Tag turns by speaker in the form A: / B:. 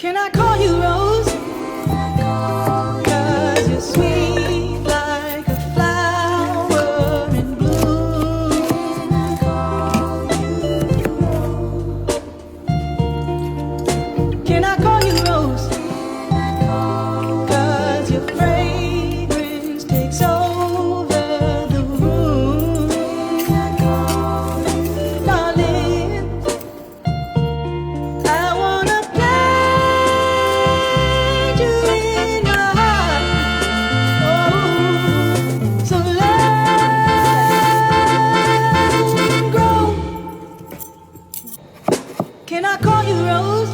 A: Can I call you Rose? 'Cause you're sweet like a flower in bloom. Can I call you Rose? 'Cause your fragrance takes over the room. Darling, I wanna plant you in my heart. Oh, so let it grow. Can I call you Rose?